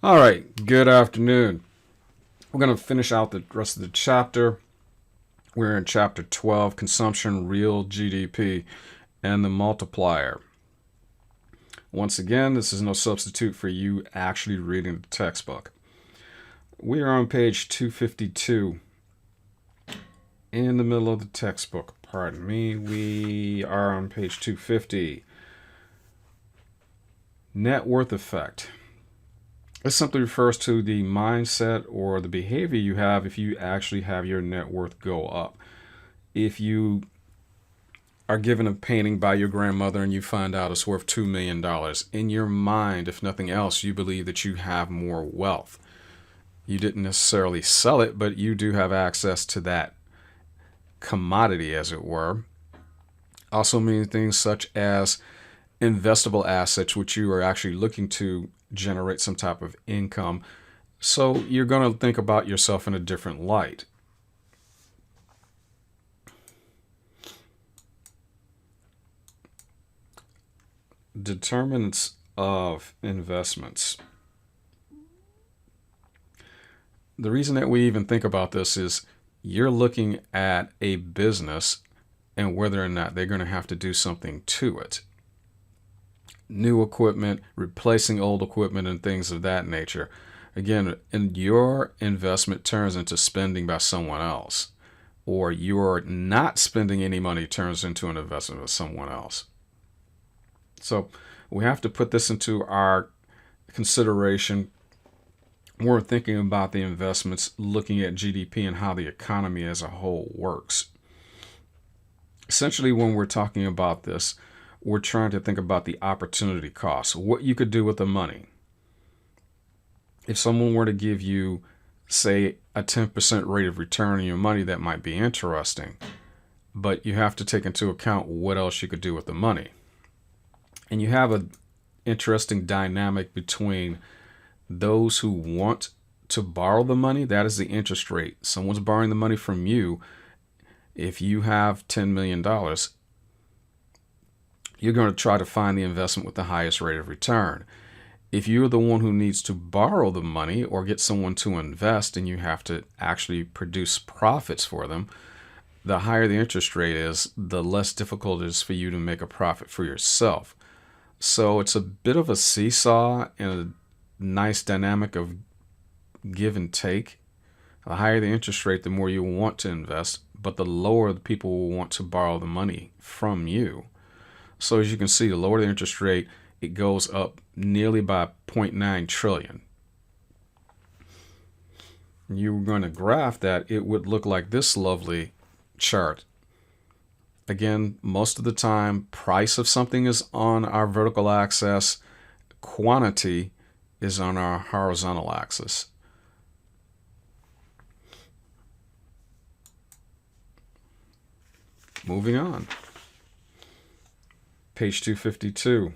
All right, good afternoon. We're going to finish out the rest of the chapter. We're in chapter 12, Consumption, Real GDP, and the Multiplier. Once again, this is no substitute for you actually reading the textbook. We are on page 252 in the middle of the textbook. Pardon me. We are on page 250. Net worth effect. This simply refers to the mindset or the behavior you have if you actually have your net worth go up. If you are given a painting by your grandmother and you find out it's worth $2 million, in your mind, if nothing else, you believe that you have more wealth. You didn't necessarily sell it, but you do have access to that commodity, as it were. Also means things such as investable assets, which you are actually looking to generate some type of income. So you're going to think about yourself in a different light. Determinants of investments. The reason that we even think about this is you're looking at a business and whether or not they're going to have to do something to it. New equipment, replacing old equipment, and things of that nature. Again, and your investment turns into spending by someone else, or your not spending any money turns into an investment with someone else. So we have to put this into our consideration. We're thinking about the investments, looking at GDP and how the economy as a whole works. Essentially, when we're talking about this, we're trying to think about the opportunity cost, what you could do with the money. If someone were to give you, say, a 10% rate of return on your money, that might be interesting. But you have to take into account what else you could do with the money. And you have an interesting dynamic between those who want to borrow the money, that is the interest rate. Someone's borrowing the money from you. If you have $10 million, you're going to try to find the investment with the highest rate of return. If you're the one who needs to borrow the money or get someone to invest and you have to actually produce profits for them, the higher the interest rate is, the less difficult it is for you to make a profit for yourself. So it's a bit of a seesaw and a nice dynamic of give and take. The higher the interest rate, the more you want to invest, but the lower the people will want to borrow the money from you. So as you can see, the lower the interest rate, it goes up nearly by 0.9 trillion. You were going to graph that, it would look like this lovely chart. Again, most of the time, price of something is on our vertical axis, quantity is on our horizontal axis. Moving on. Page 252.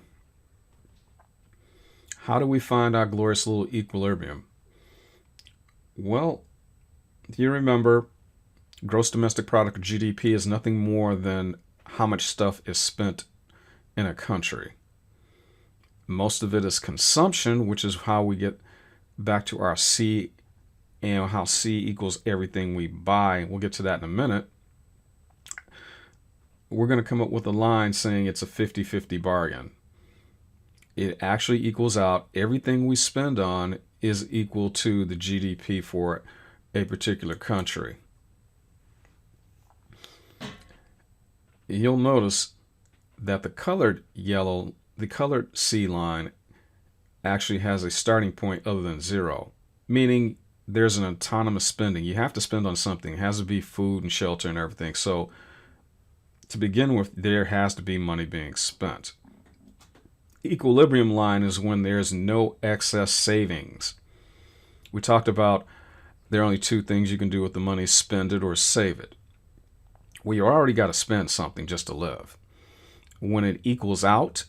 How do we find our glorious little equilibrium? Well, you remember, gross domestic product, GDP, is nothing more than how much stuff is spent in a country. Most of it is consumption, which is how we get back to our C and how C equals everything we buy. We'll get to that in a minute. We're going to come up with a line saying it's a 50-50 bargain. It actually equals out everything we spend on is equal to the GDP for a particular country. You'll notice that the colored C line actually has a starting point other than zero, meaning there's an autonomous spending. You have to spend on something. It has to be food and shelter and everything. So to begin with, there has to be money being spent. Equilibrium line is when there's no excess savings. We talked about there are only two things you can do with the money: spend it or save it. Well, you already got to spend something just to live. When it equals out,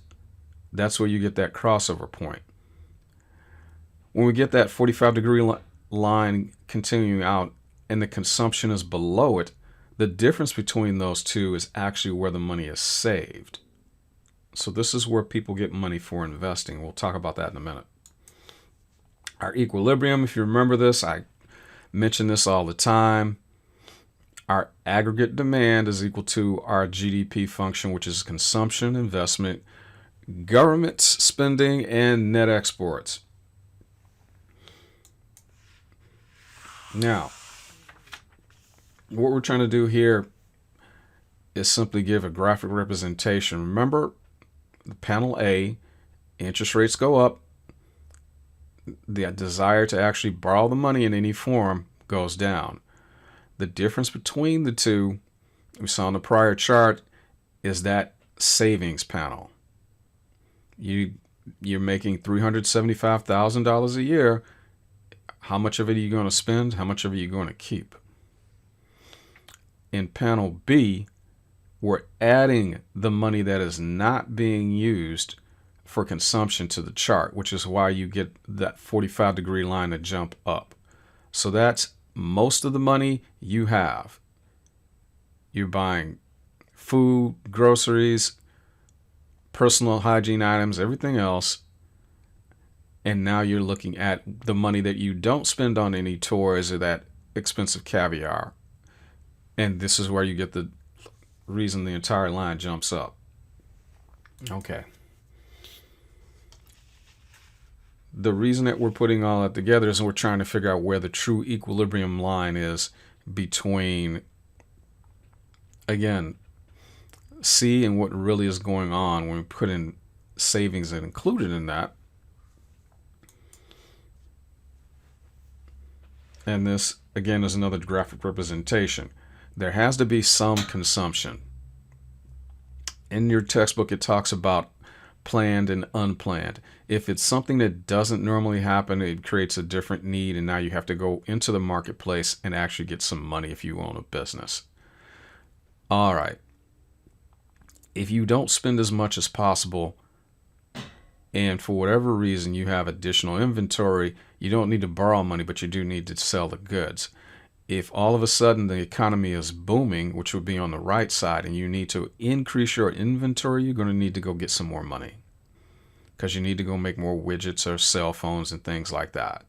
that's where you get that crossover point. When we get that 45-degree line continuing out and the consumption is below it, the difference between those two is actually where the money is saved. So this is where people get money for investing. We'll talk about that in a minute. Our equilibrium, if you remember this, I mention this all the time. Our aggregate demand is equal to our GDP function, which is consumption, investment, government spending, and net exports. Now, what we're trying to do here is simply give a graphic representation. Remember, the panel A, interest rates go up. The desire to actually borrow the money in any form goes down. The difference between the two, we saw in the prior chart, is that savings panel. You're making $375,000 a year. How much of it are you going to spend? How much of it are you going to keep? In panel B, we're adding the money that is not being used for consumption to the chart, which is why you get that 45-degree line to jump up. So that's most of the money you have. You're buying food, groceries, personal hygiene items, everything else. And now you're looking at the money that you don't spend on any toys or that expensive caviar. And this is where you get the reason the entire line jumps up. Okay. The reason that we're putting all that together is we're trying to figure out where the true equilibrium line is between, again, C and what really is going on when we put in savings and included in that. And this, again, is another graphic representation. There has to be some consumption. In your textbook, it talks about planned and unplanned. If it's something that doesn't normally happen, it creates a different need, and now you have to go into the marketplace and actually get some money if you own a business. All right. If you don't spend as much as possible, and for whatever reason you have additional inventory, you don't need to borrow money, but you do need to sell the goods. If all of a sudden the economy is booming, which would be on the right side, and you need to increase your inventory, you're going to need to go get some more money because you need to go make more widgets or cell phones and things like that.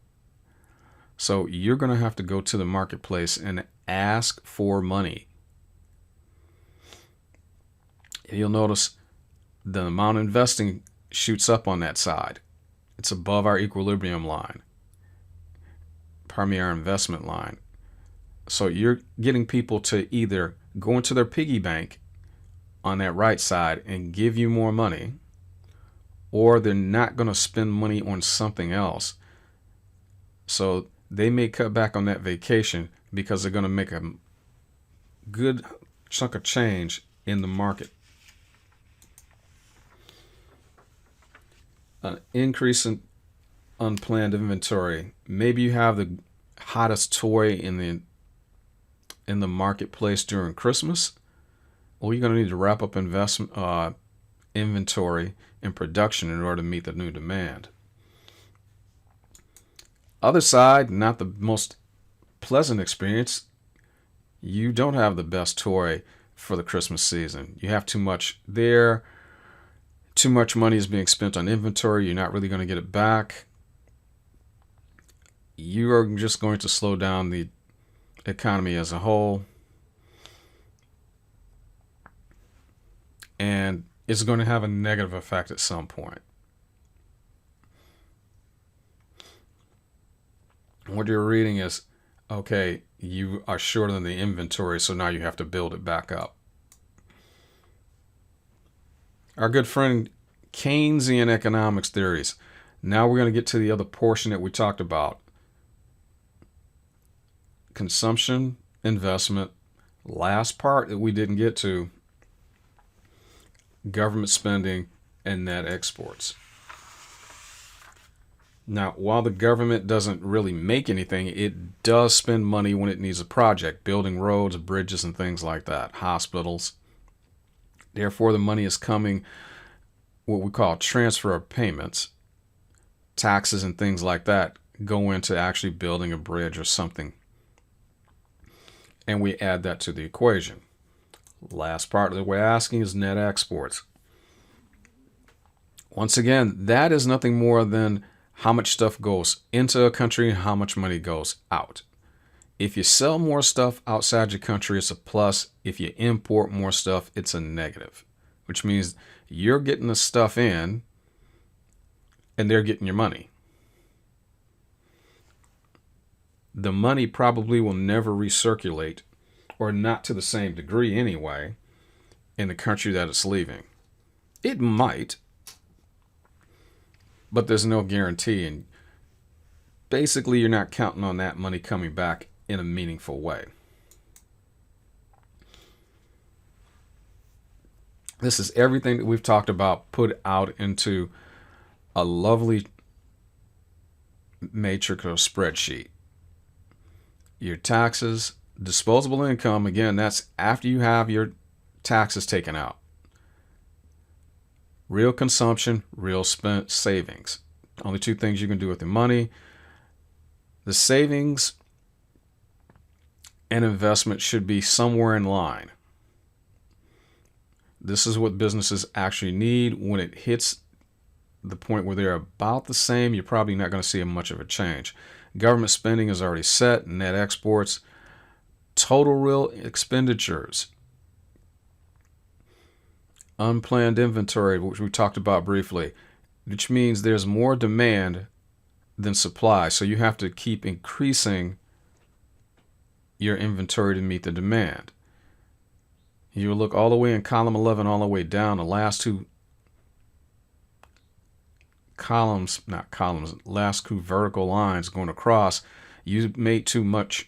So you're going to have to go to the marketplace and ask for money. You'll notice the amount of investing shoots up on that side. It's above our equilibrium line. Pardon me, our investment line. So you're getting people to either go into their piggy bank on that right side and give you more money, or they're not going to spend money on something else. So they may cut back on that vacation because they're going to make a good chunk of change in the market. An increase in unplanned inventory. Maybe you have the hottest toy in the marketplace during Christmas. Well, you're going to need to wrap up inventory and production in order to meet the new demand. Other side, not the most pleasant experience. You don't have the best toy for the Christmas season. You have too much there. Too much money is being spent on inventory. You're not really going to get it back. You are just going to slow down the economy as a whole. And it's going to have a negative effect at some point. What you're reading is, okay, you are short on the inventory, so now you have to build it back up. Our good friend Keynesian economics theories. Now we're going to get to the other portion that we talked about. Consumption, investment. Last part that we didn't get to, government spending and net exports. Now, while the government doesn't really make anything, it does spend money when it needs a project, building roads, bridges, and things like that, hospitals. Therefore, the money is coming, what we call transfer of payments, taxes and things like that go into actually building a bridge or something. And we add that to the equation. Last part that we're asking is net exports. Once again, that is nothing more than how much stuff goes into a country and how much money goes out. If you sell more stuff outside your country, it's a plus. If you import more stuff, it's a negative, which means you're getting the stuff in and they're getting your money. The money probably will never recirculate, or not to the same degree anyway, in the country that it's leaving. It might, but there's no guarantee. And basically, you're not counting on that money coming back in a meaningful way. This is everything that we've talked about put out into a lovely matrix or spreadsheet. Your taxes, disposable income, again, that's after you have your taxes taken out. Real consumption, real spent savings. Only two things you can do with your money. The savings and investment should be somewhere in line. This is what businesses actually need. When it hits the point where they're about the same, you're probably not going to see much of a change. Government spending is already set, net exports, total real expenditures, unplanned inventory, which we talked about briefly, which means there's more demand than supply. So you have to keep increasing your inventory to meet the demand. You look all the way in column 11 all the way down, the last two last two vertical lines going across, you made too many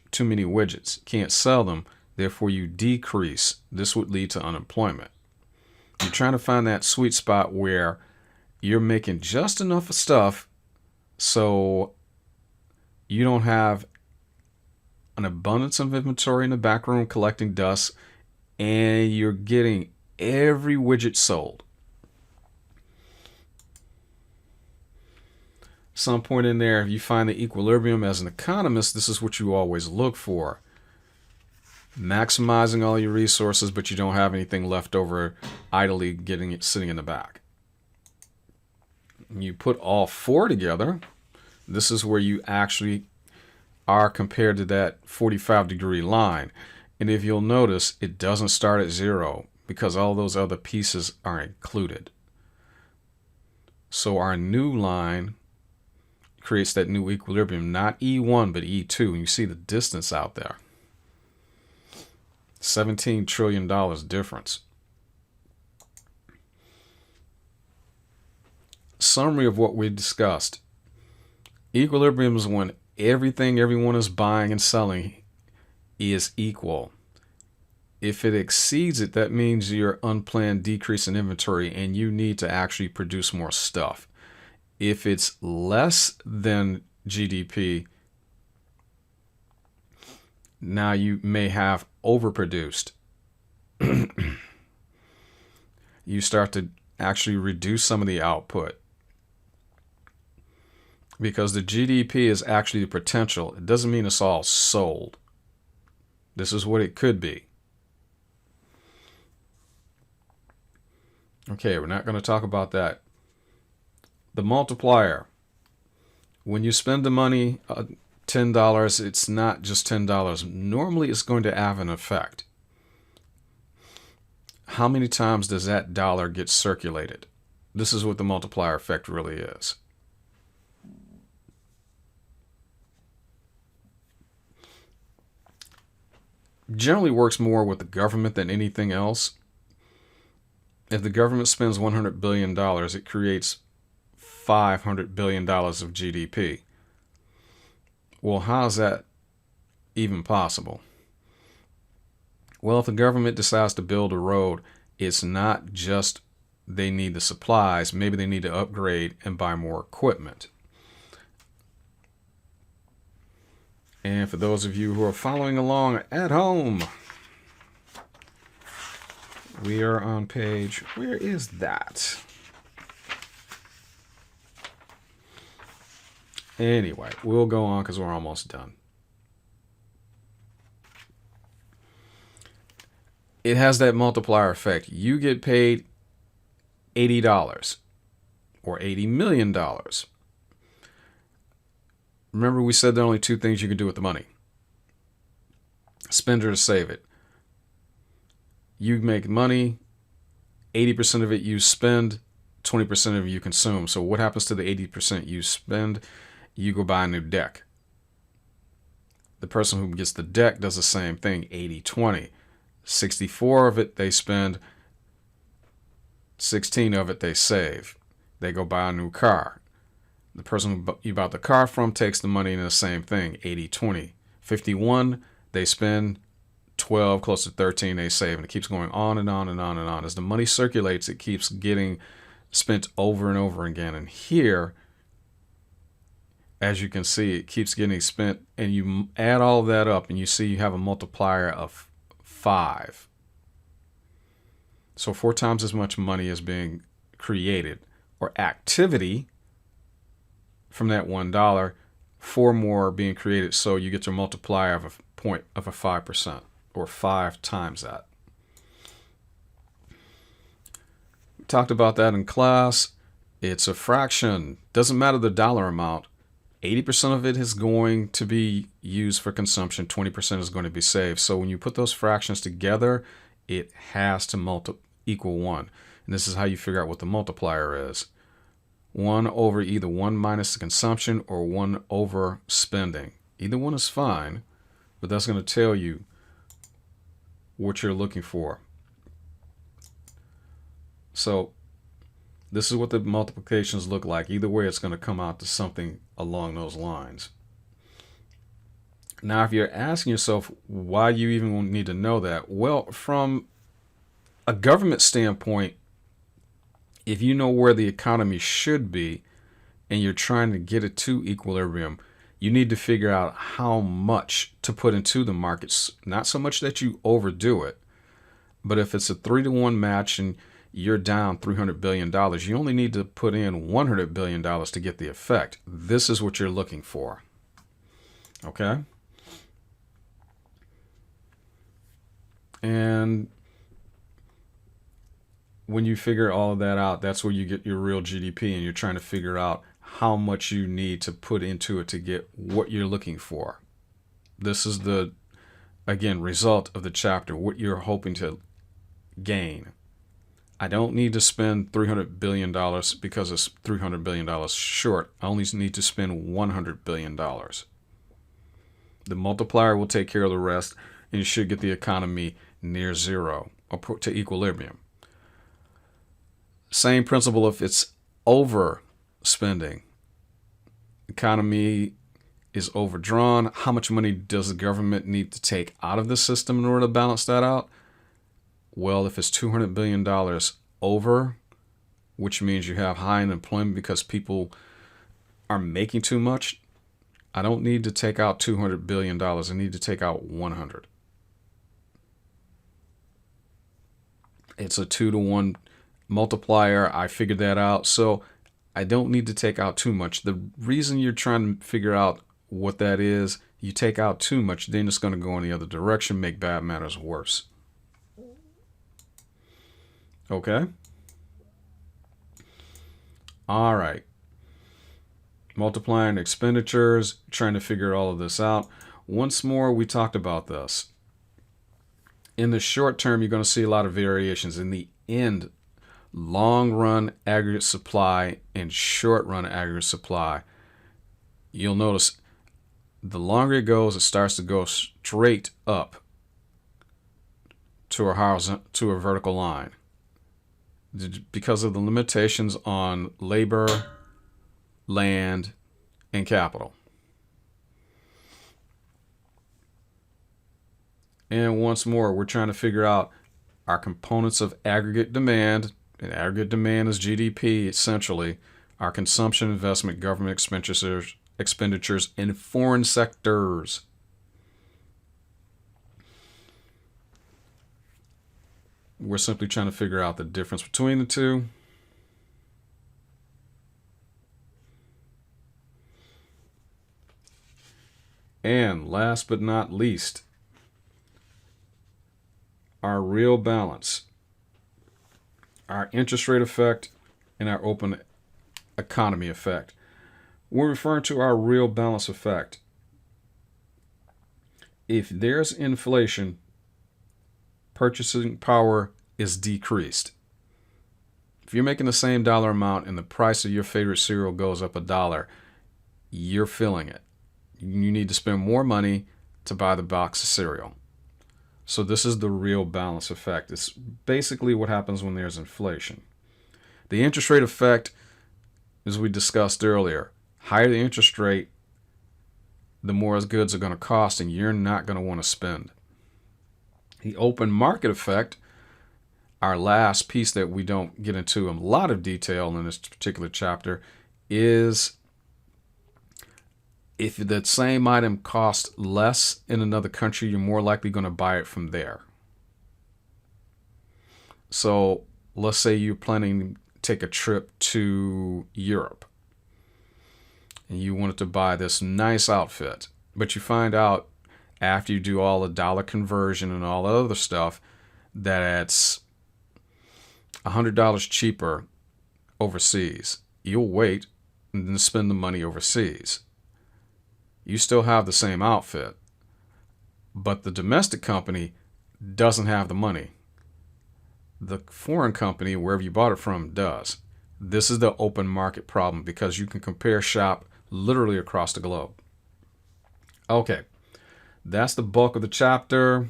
widgets. Can't sell them, therefore you decrease. This would lead to unemployment. You're trying to find that sweet spot where you're making just enough stuff so you don't have an abundance of inventory in the back room collecting dust, and you're getting every widget sold. Some point in there, if you find the equilibrium as an economist, this is what you always look for. Maximizing all your resources, but you don't have anything left over idly getting it sitting in the back. You put all four together, this is where you actually are compared to that 45-degree line. And if you'll notice, it doesn't start at 0 because all those other pieces are included. So our new line creates that new equilibrium, not E1, but E2. And you see the distance out there. $17 trillion difference. Summary of what we discussed. Equilibrium is when everything everyone is buying and selling is equal. If it exceeds it, that means your unplanned decrease in inventory and you need to actually produce more stuff. If it's less than GDP, now you may have overproduced. You start to actually reduce some of the output because the GDP is actually the potential. It doesn't mean it's all sold. This is what it could be. Okay, we're not going to talk about that. The multiplier. When you spend the money, $10, it's not just $10. Normally, it's going to have an effect. How many times does that dollar get circulated? This is what the multiplier effect really is. Generally works more with the government than anything else. If the government spends $100 billion, it creates $500 billion of GDP. Well, how is that even possible? Well, if the government decides to build a road, it's not just they need the supplies. Maybe they need to upgrade and buy more equipment. And for those of you who are following along at home, we are on page, where is that? Anyway, we'll go on because we're almost done. It has that multiplier effect. You get paid $80 or $80 million. Remember, we said there are only two things you can do with the money: spend it or save it. You make money, 80% of it you spend, 20% of it you consume. So what happens to the 80% you spend? You go buy a new deck. The person who gets the deck does the same thing, 80-20. 64 of it they spend, 16 of it they save. They go buy a new car. The person who you bought the car from takes the money and the same thing, 80-20. 51 they spend, 12, close to 13 they save, and it keeps going on and on and on and on. As the money circulates, it keeps getting spent over and over again. And here, as you can see, it keeps getting spent, and you add all of that up and you see you have a multiplier of 5. So 4 times as much money is being created, or activity, from that $1, 4 more are being created. So you get your multiplier of a 5%, or 5 times that. We talked about that in class. It's a fraction. Doesn't matter the dollar amount. 80% of it is going to be used for consumption. 20% is going to be saved. So when you put those fractions together, it has to equal 1. And this is how you figure out what the multiplier is. 1 over either 1 minus the consumption or 1 over spending. Either one is fine, but that's going to tell you what you're looking for. So this is what the multiplications look like. Either way, it's going to come out to something along those lines. Now, if you're asking yourself why you even need to know that, well, from a government standpoint, if you know where the economy should be and you're trying to get it to equilibrium, you need to figure out how much to put into the markets. Not so much that you overdo it, but if it's a 3-to-1 match and you're down $300 billion, you only need to put in $100 billion to get the effect. This is what you're looking for. Okay? And when you figure all of that out, that's where you get your real GDP, and you're trying to figure out how much you need to put into it to get what you're looking for. This is the, again, result of the chapter, what you're hoping to gain. I don't need to spend $300 billion because it's $300 billion short. I only need to spend $100 billion. The multiplier will take care of the rest, and you should get the economy near zero or to equilibrium. Same principle if it's overspending. Economy is overdrawn. How much money does the government need to take out of the system in order to balance that out? Well, if it's $200 billion over, which means you have high unemployment because people are making too much, I don't need to take out $200 billion. I need to take out 100. It's a 2-to-1 multiplier. I figured that out. So I don't need to take out too much. The reason you're trying to figure out what that is, you take out too much, then it's going to go in the other direction, make bad matters worse. Okay? All right. Multiplying expenditures, trying to figure all of this out. Once more, we talked about this. In the short term, you're going to see a lot of variations. In the end, long run aggregate supply and short run aggregate supply, you'll notice the longer it goes, it starts to go straight up to a vertical line because of the limitations on labor, land, and capital. And once more, we're trying to figure out our components of aggregate demand, and aggregate demand is GDP essentially, our consumption, investment, government expenditures, and foreign sectors. We're simply trying to figure out the difference between the two. And last but not least, our real balance, our interest rate effect, and our open economy effect. We're referring to our real balance effect. If there's inflation, purchasing power is decreased. If you're making the same dollar amount and the price of your favorite cereal goes up $1, you're feeling it. You need to spend more money to buy the box of cereal. So this is the real balance effect. It's basically what happens when there's inflation. The interest rate effect, as we discussed earlier, higher the interest rate, the more goods are going to cost and you're not going to want to spend. The open market effect, our last piece that we don't get into in a lot of detail in this particular chapter, is if that same item costs less in another country, you're more likely going to buy it from there. So let's say you're planning to take a trip to Europe and you wanted to buy this nice outfit, but you find out after you do all the dollar conversion and all the other stuff that it's $100 cheaper overseas. You'll wait and then spend the money overseas. You still have the same outfit, but the domestic company doesn't have the money. The foreign company, wherever you bought it from, does. This is the open market problem because you can compare shop literally across the globe. Okay, that's the bulk of the chapter.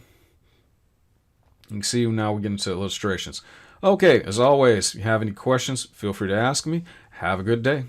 You can see now we get into illustrations. Okay, as always, if you have any questions, feel free to ask me. Have a good day.